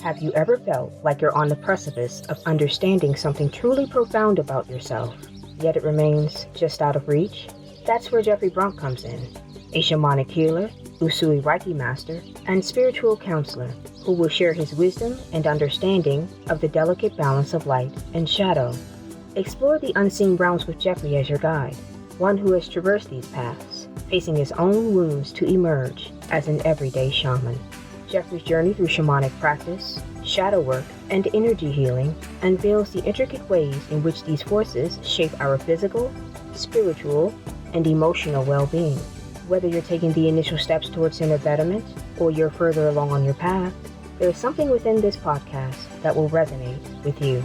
Have you ever felt like you're on the precipice of understanding something truly profound about yourself, yet it remains just out of reach? That's where Jeffrey Brunk comes in, a shamanic healer, Usui Reiki master, and spiritual counselor who will share his wisdom and understanding of the delicate balance of light and shadow. Explore the unseen realms with Jeffrey as your guide, one who has traversed these paths, facing his own wounds to emerge as an everyday shaman. Jeffrey's journey through shamanic practice, shadow work, and energy healing unveils the intricate ways in which these forces shape our physical, spiritual, and emotional well-being. Whether you're taking the initial steps towards inner betterment or you're further along on your path, there is something within this podcast that will resonate with you.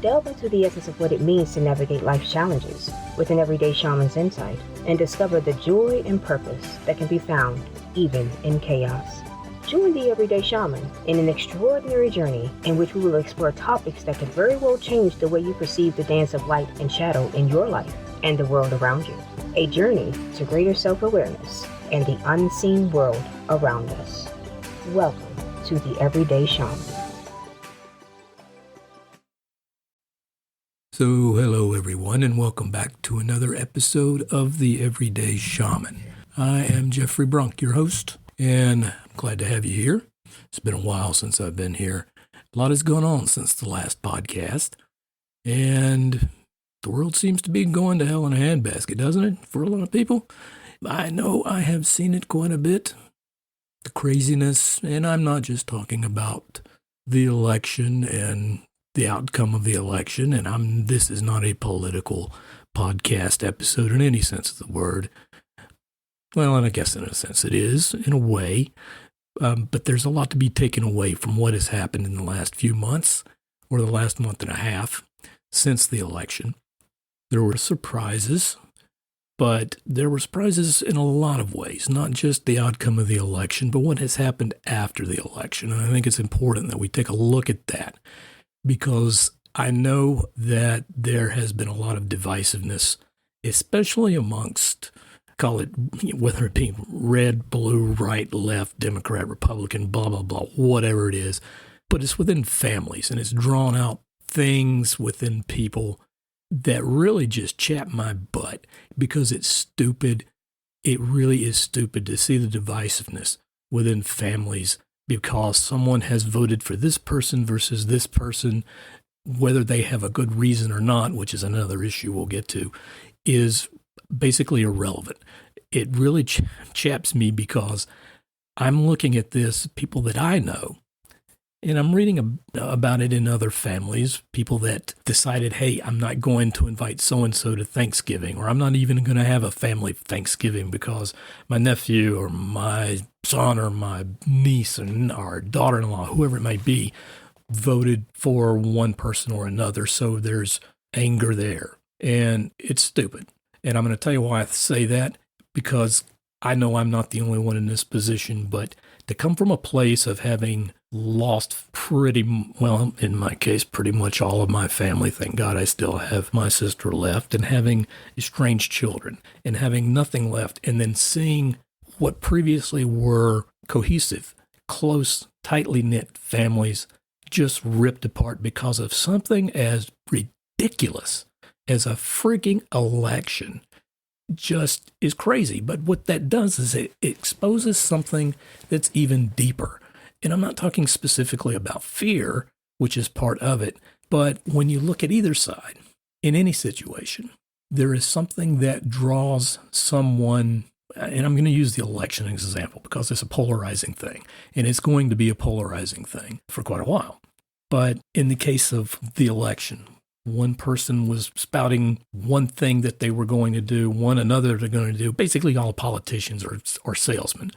Delve into the essence of what it means to navigate life's challenges with an everyday shaman's insight and discover the joy and purpose that can be found even in chaos. Join the Everyday Shaman in an extraordinary journey in which we will explore topics that could very well change the way you perceive the dance of light and shadow in your life and the world around you. A journey to greater self-awareness and the unseen world around us. Welcome to the Everyday Shaman. So, hello everyone, and welcome back to another episode of the Everyday Shaman. I am Jeffrey Brunk, your host, and I'm glad to have you here. It's been a while since I've been here. A lot has gone on since the last podcast, and the world seems to be going to hell in a handbasket, doesn't it, for a lot of people? I know I have seen it quite a bit, the craziness, and I'm not just talking about the election and the outcome of the election, and this is not a political podcast episode in any sense of the word. Well, and I guess in a sense it is, in a way, but there's a lot to be taken away from what has happened in the last few months, or the last month and a half, since the election. There were surprises, but there were surprises in a lot of ways, not just the outcome of the election, but what has happened after the election, and I think it's important that we take a look at that, because I know that there has been a lot of divisiveness, especially amongst, call it, whether it be red, blue, right, left, Democrat, Republican, blah, blah, blah, whatever it is. But it's within families, and it's drawn out things within people that really just chap my butt because it's stupid. It really is stupid to see the divisiveness within families because someone has voted for this person versus this person, whether they have a good reason or not, which is another issue we'll get to, is basically irrelevant. It really chaps me because I'm looking at this, people that I know, and I'm reading about it in other families, people that decided, hey, I'm not going to invite so-and-so to Thanksgiving, or I'm not even going to have a family Thanksgiving because my nephew or my son or my niece or daughter-in-law, whoever it might be, voted for one person or another. So there's anger there, and it's stupid. And I'm going to tell you why I say that, because I know I'm not the only one in this position, but to come from a place of having lost well, in my case, pretty much all of my family, thank God I still have my sister left, and having estranged children and having nothing left, and then seeing what previously were cohesive, close, tightly knit families just ripped apart because of something as ridiculous as a freaking election just is crazy. But what that does is it exposes something that's even deeper. And I'm not talking specifically about fear, which is part of it, but when you look at either side, in any situation, there is something that draws someone, and I'm going to use the election as an example because it's a polarizing thing, and it's going to be a polarizing thing for quite a while. But in the case of the election, one person was spouting one thing that they were going to do, another they're going to do. Basically, all politicians are salesmen.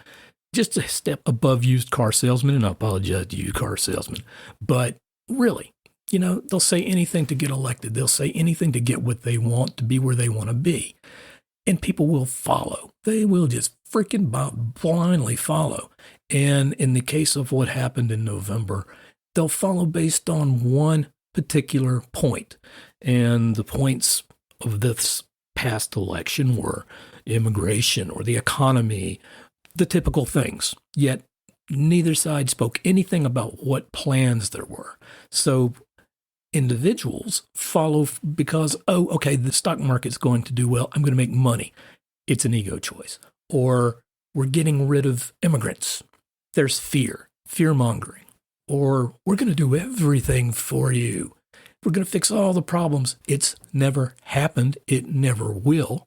Just a step above used car salesmen, and I apologize to used car salesmen. But really, they'll say anything to get elected. They'll say anything to get what they want, to be where they want to be. And people will follow. They will just freaking blindly follow. And in the case of what happened in November, they'll follow based on one particular point. And the points of this past election were immigration or the economy, the typical things. Yet Neither side spoke anything about what plans there were. So individuals follow because, oh, okay, the stock market's going to do well. I'm going to make money. It's an ego choice. Or we're getting rid of immigrants. There's fear-mongering. Or we're going to do everything for you. We're going to fix all the problems. It's never happened. It never will.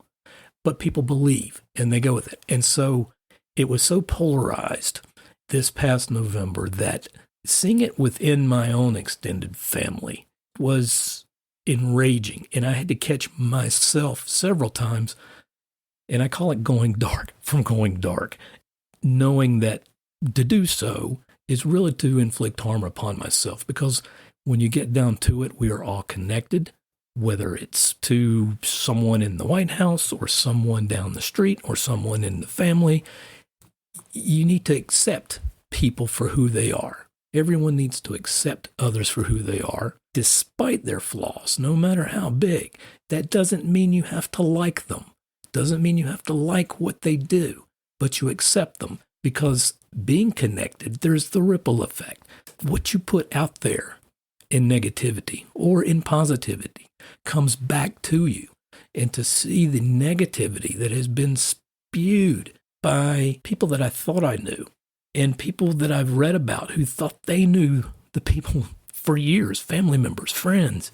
But people believe and they go with it. And so it was so polarized this past November that seeing it within my own extended family was enraging. And I had to catch myself several times. And I call it going dark, knowing that to do so is really to inflict harm upon myself. Because when you get down to it, we are all connected, whether it's to someone in the White House or someone down the street or someone in the family. You need to accept people for who they are. Everyone needs to accept others for who they are, despite their flaws, no matter how big. That doesn't mean you have to like them. Doesn't mean you have to like what they do, but you accept them because being connected, there's the ripple effect. What you put out there in negativity or in positivity comes back to you. And to see the negativity that has been spewed by people that I thought I knew and people that I've read about who thought they knew the people for years, family members, friends,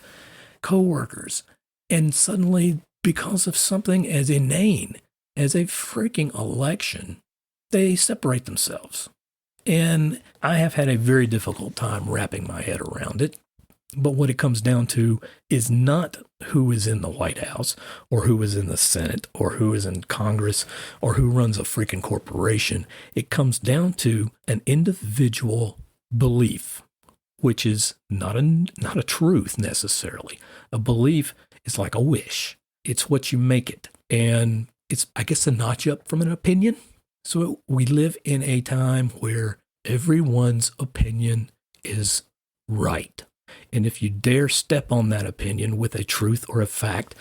coworkers, and suddenly because of something as inane as a freaking election, they separate themselves. And I have had a very difficult time wrapping my head around it. But what it comes down to is not who is in the White House or who is in the Senate or who is in Congress or who runs a freaking corporation. It comes down to an individual belief, which is not a truth necessarily. A belief is like a wish. It's what you make it. And it's, I guess, a notch up from an opinion. So we live in a time where everyone's opinion is right. And if you dare step on that opinion with a truth or a fact,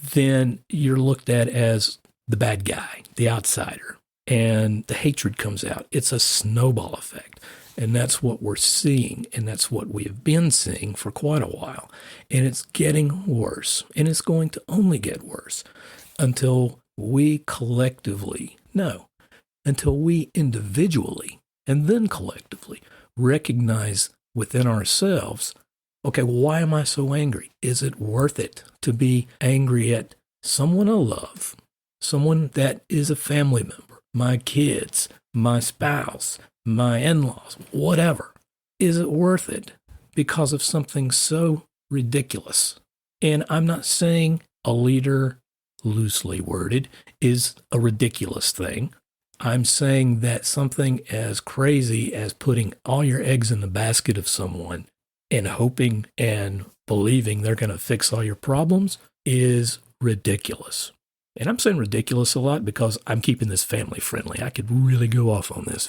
then you're looked at as the bad guy, the outsider, and the hatred comes out. It's a snowball effect. And that's what we're seeing, and that's what we have been seeing for quite a while. And it's getting worse, and it's going to only get worse until we collectively, no, until we individually and then collectively recognize within ourselves, okay, why am I so angry? Is it worth it to be angry at someone I love, someone that is a family member, my kids, my spouse, my in-laws, whatever? Is it worth it because of something so ridiculous? And I'm not saying a leader, loosely worded, is a ridiculous thing. I'm saying that something as crazy as putting all your eggs in the basket of someone and hoping and believing they're going to fix all your problems is ridiculous. And I'm saying ridiculous a lot because I'm keeping this family friendly. I could really go off on this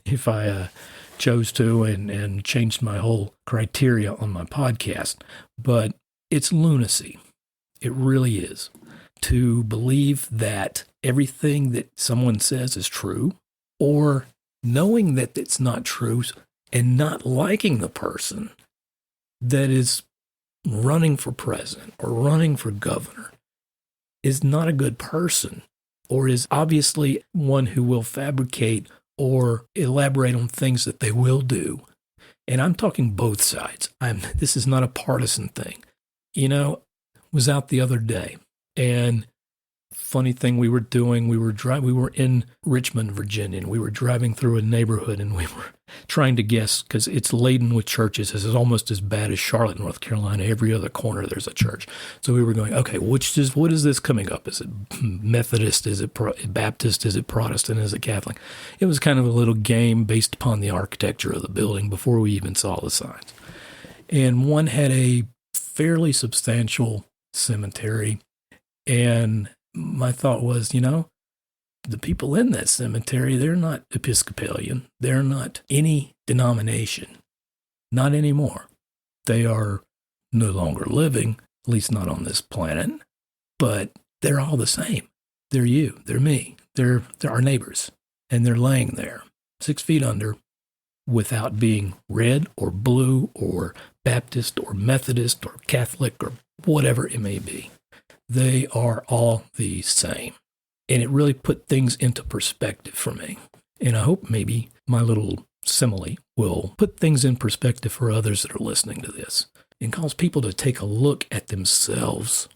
if I chose to and changed my whole criteria on my podcast. But it's lunacy. It really is. To believe that everything that someone says is true, or knowing that it's not true and not liking the person that is running for president or running for governor is not a good person, or is obviously one who will fabricate or elaborate on things that they will do. And I'm talking both sides. This is not a partisan thing. You know, was out the other day, and funny thing we were in Richmond, Virginia, and we were driving through a neighborhood, and we were trying to guess, because it's laden with churches. This is almost as bad as Charlotte, North Carolina. Every other corner there's a church. So we were going, okay, what is this coming up? Is it Methodist? Is it Baptist? Is it Protestant? Is it Catholic? It was kind of a little game based upon the architecture of the building before we even saw the signs. And one had a fairly substantial cemetery, and my thought was, the people in that cemetery, they're not Episcopalian. They're not any denomination. Not anymore. They are no longer living, at least not on this planet, but they're all the same. They're you. They're me. They're our neighbors, and they're laying there. 6 feet under, without being red or blue or Baptist or Methodist or Catholic or whatever it may be. They are all the same. And it really put things into perspective for me. And I hope maybe my little simile will put things in perspective for others that are listening to this and cause people to take a look at themselves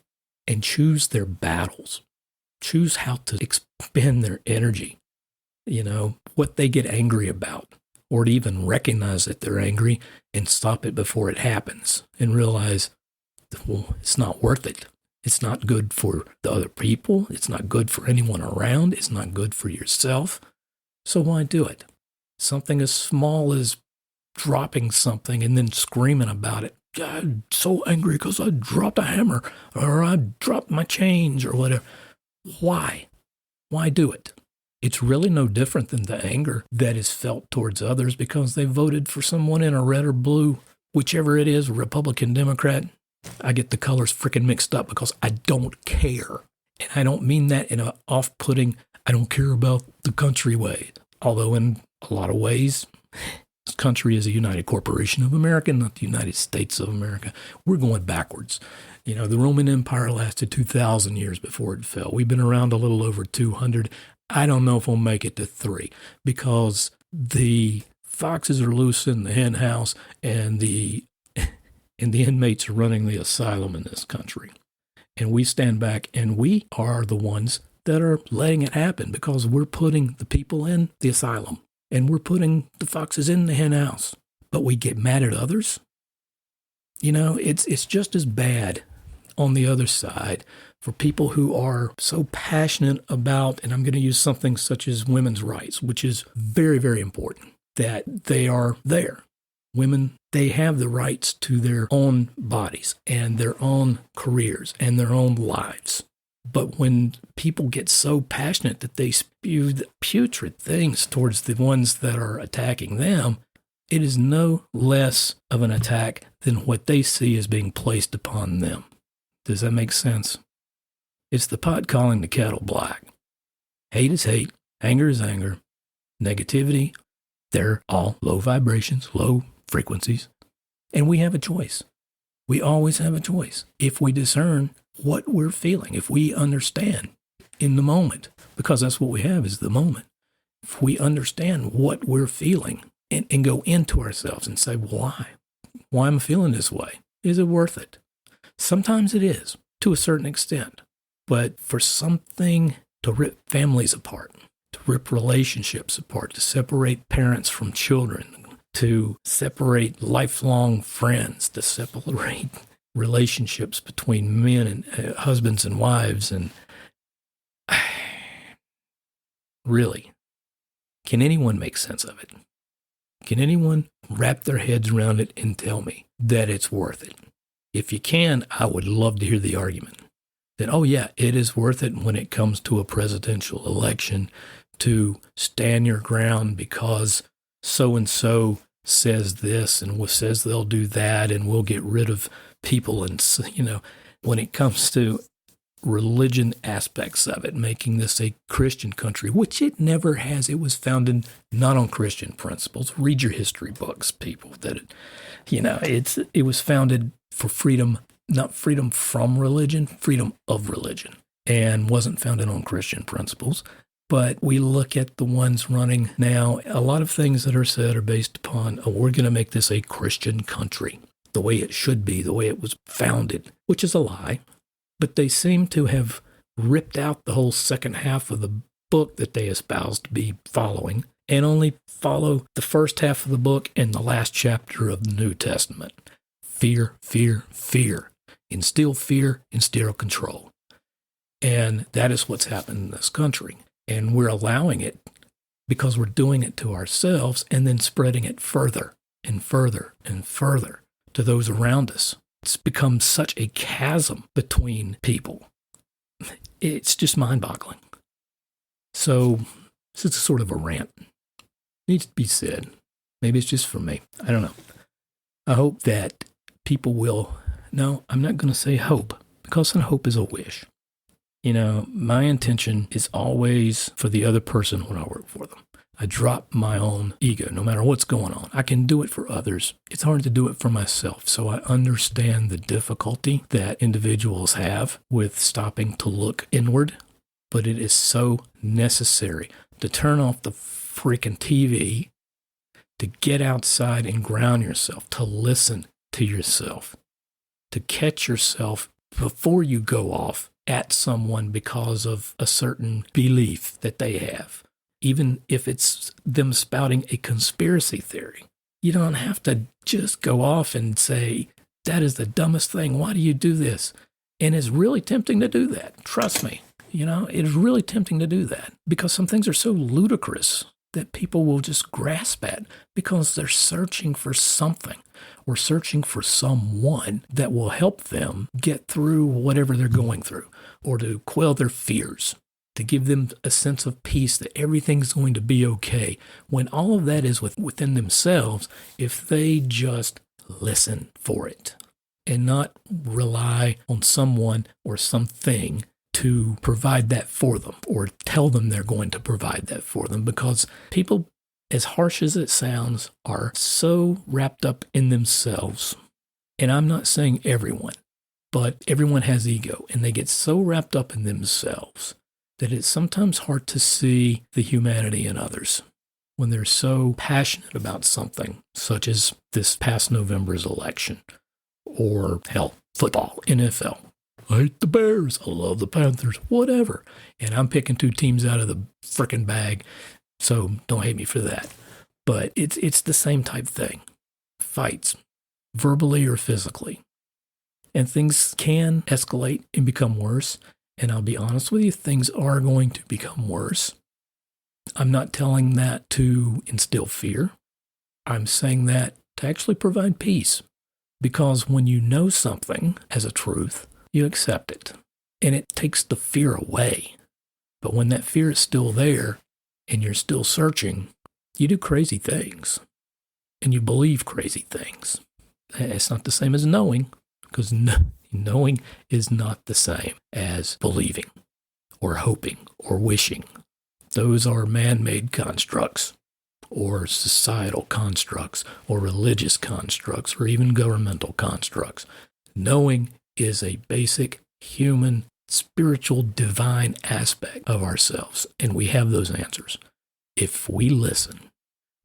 and choose their battles, choose how to expend their energy, what they get angry about, or to even recognize that they're angry and stop it before it happens and realize, well, it's not worth it. It's not good for the other people. It's not good for anyone around. It's not good for yourself. So why do it? Something as small as dropping something and then screaming about it. I'm so angry because I dropped a hammer or I dropped my change or whatever. Why? Why do it? It's really no different than the anger that is felt towards others because they voted for someone in a red or blue, whichever it is, Republican, Democrat. I get the colors freaking mixed up because I don't care. And I don't mean that in an off-putting, I don't care about the country way. Although in a lot of ways, this country is a United Corporation of America, not the United States of America. We're going backwards. The Roman Empire lasted 2,000 years before it fell. We've been around a little over 200. I don't know if we'll make it to 3 because the foxes are loose in the hen house and the inmates are running the asylum in this country. And we stand back and we are the ones that are letting it happen because we're putting the people in the asylum and we're putting the foxes in the hen house. But we get mad at others. It's just as bad on the other side for people who are so passionate about, and I'm going to use something such as women's rights, which is very, very important, that they are there. Women, they have the rights to their own bodies and their own careers and their own lives. But when people get so passionate that they spew putrid things towards the ones that are attacking them, it is no less of an attack than what they see as being placed upon them. Does that make sense? It's the pot calling the kettle black. Hate is hate. Anger is anger. Negativity, they're all low vibrations, low frequencies. And we have a choice. We always have a choice. If we discern what we're feeling, if we understand in the moment, because that's what we have is the moment. If we understand what we're feeling and go into ourselves and say, why? Why am I feeling this way? Is it worth it? Sometimes it is, to a certain extent. But for something to rip families apart, to rip relationships apart, to separate parents from children, to separate lifelong friends, to separate relationships between men and husbands and wives, and really, can anyone make sense of it? Can anyone wrap their heads around it and tell me that it's worth it? If you can, I would love to hear the argument that, oh yeah, it is worth it when it comes to a presidential election to stand your ground because so-and-so says this and says they'll do that and we'll get rid of people. And, when it comes to religion aspects of it, making this a Christian country, which it never has. It was founded not on Christian principles. Read your history books, people, that it was founded for freedom, not freedom from religion, freedom of religion, and wasn't founded on Christian principles. But we look at the ones running now, a lot of things that are said are based upon, we're going to make this a Christian country, the way it should be, the way it was founded, which is a lie. But they seem to have ripped out the whole second half of the book that they espouse to be following and only follow the first half of the book and the last chapter of the New Testament. Fear, fear, fear. Instill fear, instill control. And that is what's happened in this country. And we're allowing it because we're doing it to ourselves and then spreading it further and further and further to those around us. It's become such a chasm between people. It's just mind-boggling. So this is sort of a rant. Needs to be said. Maybe it's just for me. I don't know. I hope that people will. No, I'm not going to say hope because hope is a wish. My intention is always for the other person when I work for them. I drop my own ego, no matter what's going on. I can do it for others. It's hard to do it for myself. So I understand the difficulty that individuals have with stopping to look inward, but it is so necessary to turn off the freaking TV, to get outside and ground yourself, to listen to yourself, to catch yourself before you go off at someone because of a certain belief that they have. Even if it's them spouting a conspiracy theory, you don't have to just go off and say, that is the dumbest thing. Why do you do this? And it's really tempting to do that. Trust me. It is really tempting to do that because some things are so ludicrous that people will just grasp at because they're searching for something or searching for someone that will help them get through whatever they're going through or to quell their fears, to give them a sense of peace that everything's going to be okay, when all of that is within themselves if they just listen for it and not rely on someone or something to provide that for them or tell them they're going to provide that for them. Because people, as harsh as it sounds, are so wrapped up in themselves. And I'm not saying everyone, but everyone has ego and they get so wrapped up in themselves that it's sometimes hard to see the humanity in others when they're so passionate about something, such as this past November's election, or hell, football, NFL. I hate the Bears, I love the Panthers, whatever. And I'm picking two teams out of the frickin' bag, so don't hate me for that. But it's the same type thing. Fights, verbally or physically. And things can escalate and become worse. And I'll be honest with you, things are going to become worse. I'm not telling that to instill fear. I'm saying that to actually provide peace. Because when you know something as a truth, you accept it. And it takes the fear away. But when that fear is still there and you're still searching, you do crazy things. And you believe crazy things. It's not the same as knowing, because knowing is not the same as believing or hoping or wishing. Those are man-made constructs or societal constructs or religious constructs or even governmental constructs. Knowing is a basic human, spiritual, divine aspect of ourselves, and we have those answers if we listen.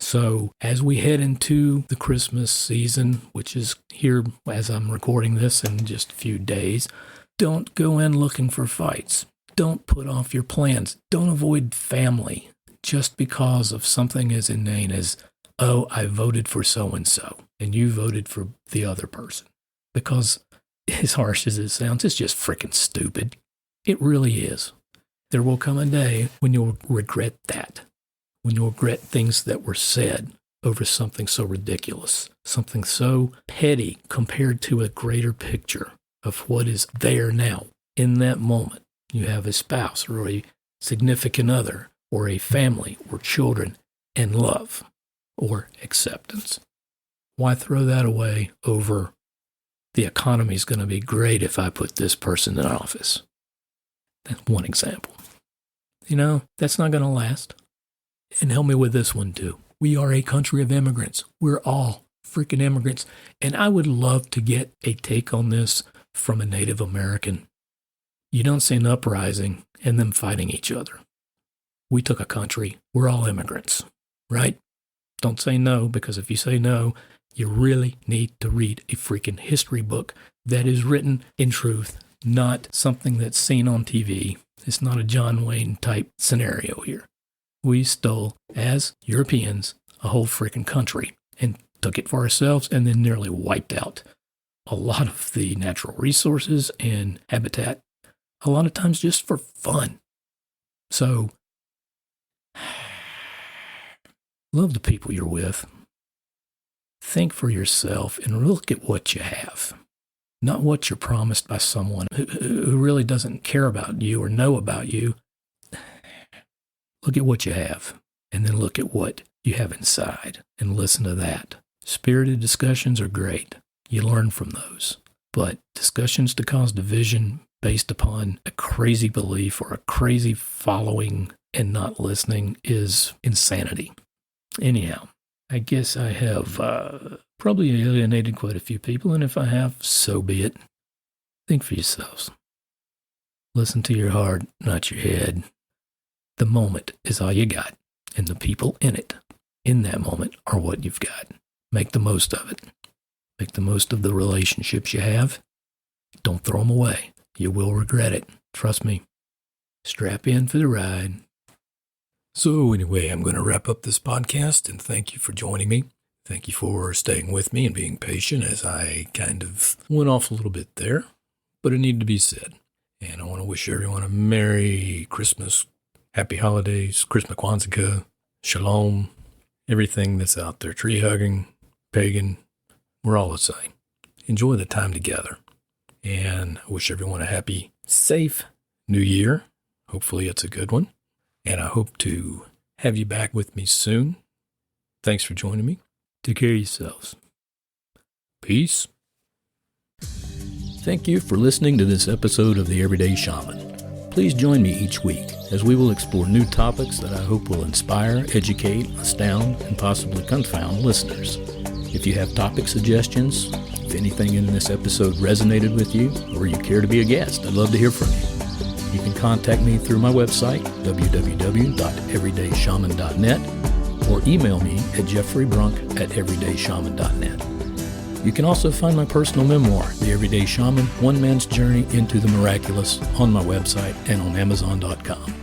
So as we head into the Christmas season, which is here as I'm recording this in just a few days, don't go in looking for fights. Don't put off your plans. Don't avoid family just because of something as inane as, oh, I voted for so-and-so, and you voted for the other person. Because as harsh as it sounds, it's just freaking stupid. It really is. There will come a day when you'll regret that. When you'll regret things that were said over something so ridiculous, something so petty compared to a greater picture of what is there now. In that moment, you have a spouse or a significant other or a family or children and love or acceptance. Why throw that away over the economy is going to be great if I put this person in office? That's one example. That's not going to last. And help me with this one too. We are a country of immigrants. We're all freaking immigrants. And I would love to get a take on this from a Native American. You don't see an uprising and them fighting each other. We took a country. We're all immigrants, right? Don't say no, because if you say no, you really need to read a freaking history book that is written in truth, not something that's seen on TV. It's not a John Wayne type scenario here. We stole, as Europeans, a whole freaking country and took it for ourselves and then nearly wiped out a lot of the natural resources and habitat, a lot of times just for fun. So, love the people you're with. Think for yourself and look at what you have, not what you're promised by someone who really doesn't care about you or know about you. Look at what you have, and then look at what you have inside, and listen to that. Spirited discussions are great. You learn from those. But discussions to cause division based upon a crazy belief or a crazy following and not listening is insanity. Anyhow, I guess I have probably alienated quite a few people, and if I have, so be it. Think for yourselves. Listen to your heart, not your head. The moment is all you got, and the people in it, in that moment, are what you've got. Make the most of it. Make the most of the relationships you have. Don't throw them away. You will regret it. Trust me. Strap in for the ride. So anyway, I'm going to wrap up this podcast, and thank you for joining me. Thank you for staying with me and being patient as I kind of went off a little bit there, but it needed to be said. And I want to wish everyone a Merry Christmas, Happy Holidays, Christmas Kwanzaa, Shalom, everything that's out there, tree hugging, pagan, we're all the same. Enjoy the time together. And I wish everyone a happy, safe New Year. Hopefully it's a good one. And I hope to have you back with me soon. Thanks for joining me. Take care of yourselves. Peace. Thank you for listening to this episode of The Everyday Shaman. Please join me each week as we will explore new topics that I hope will inspire, educate, astound, and possibly confound listeners. If you have topic suggestions, if anything in this episode resonated with you, or you care to be a guest, I'd love to hear from you. You can contact me through my website, www.everydayshaman.net, or email me at jeffreybrunk@everydayshaman.net. You can also find my personal memoir, The Everyday Shaman, One Man's Journey into the Miraculous, on my website and on Amazon.com.